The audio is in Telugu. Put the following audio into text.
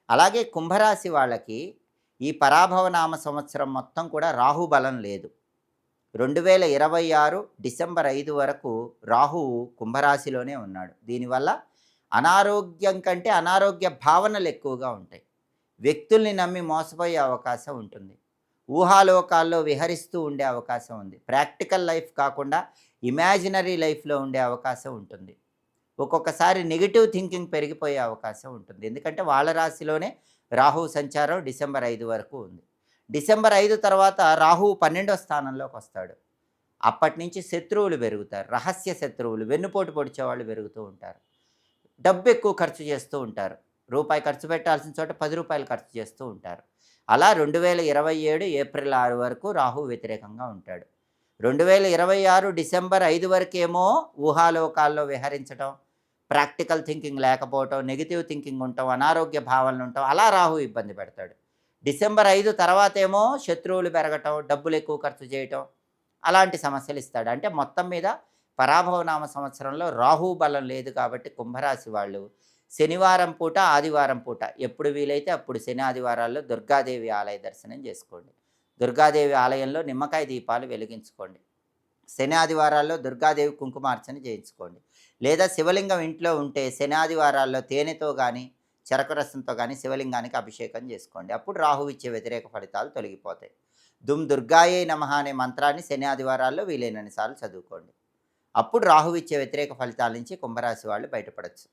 అలాగే కుంభరాశి వాళ్ళకి ఈ పరాభవనామ సంవత్సరం మొత్తం కూడా రాహు బలం లేదు. 2026 డిసెంబర్ 5 వరకు రాహువు కుంభరాశిలోనే ఉన్నాడు. దీనివల్ల అనారోగ్యం కంటే అనారోగ్య భావనలు ఎక్కువగా ఉంటాయి. వ్యక్తుల్ని నమ్మి మోసపోయే అవకాశం ఉంటుంది. ఊహాలోకాల్లో విహరిస్తూ ఉండే అవకాశం ఉంది. ప్రాక్టికల్ లైఫ్ కాకుండా ఇమాజినరీ లైఫ్‌లో ఉండే అవకాశం ఉంటుంది. ఒక్కొక్కసారి నెగెటివ్ థింకింగ్ పెరిగిపోయే అవకాశం ఉంటుంది. ఎందుకంటే వాళ్ళ రాశిలోనే రాహువు సంచారం డిసెంబర్ 5 వరకు ఉంది. డిసెంబర్ 5 తర్వాత రాహువు 12వ స్థానంలోకొస్తాడు. అప్పటినుంచి శత్రువులు పెరుగుతారు. రహస్య శత్రువులు, వెన్నుపోటు పొడిచేవాళ్ళు పెరుగుతూ ఉంటారు. డబ్బు ఎక్కువ ఖర్చు చేస్తూ ఉంటారు. రూపాయి ఖర్చు పెట్టాల్సిన చోట రూ. 10 ఖర్చు చేస్తూ ఉంటారు. అలా 2027 ఏప్రిల్ 6 వరకు రాహువు వ్యతిరేకంగా ఉంటాడు. 2026 డిసెంబర్ 5 వరకేమో ఊహాలోకాల్లో విహరించడం, ప్రాక్టికల్ థింకింగ్ లేకపోవటం, నెగెటివ్ థింకింగ్ ఉండటం, అనారోగ్య భావనలు ఉండటం, అలా రాహువు ఇబ్బంది పెడతాడు. డిసెంబర్ 5 తర్వాతేమో శత్రువులు పెరగటం, డబ్బులు ఎక్కువ ఖర్చు చేయటం, అలాంటి సమస్యలు ఇస్తాడు. అంటే మొత్తం మీద పరాభవనామ సంవత్సరంలో రాహు బలం లేదు కాబట్టి కుంభరాశి వాళ్ళు శనివారం పూట, ఆదివారం పూట ఎప్పుడు వీలైతే అప్పుడు శని, ఆదివారాల్లో దుర్గాదేవి ఆలయ దర్శనం చేసుకోండి. దుర్గాదేవి ఆలయంలో నిమ్మకాయ దీపాలు వెలిగించుకోండి. శని, ఆదివారాల్లో దుర్గాదేవి కుంకుమార్చన చేయించుకోండి. లేదా శివలింగం ఇంట్లో ఉంటే శని, ఆదివారాల్లో తేనెతో కానీ, చెరకు రసంతో కానీ శివలింగానికి అభిషేకం చేసుకోండి. అప్పుడు రాహువు ఇచ్చే వ్యతిరేక ఫలితాలు తొలగిపోతాయి. దుమ్ దుర్గాయే నమః అనే మంత్రాన్ని శని, ఆదివారాల్లో వీలైనన్ని సార్లు చదువుకోండి. అప్పుడు రాహువు ఇచ్చే వ్యతిరేక ఫలితాల నుంచి కుంభరాశి వాళ్ళు బయటపడొచ్చు.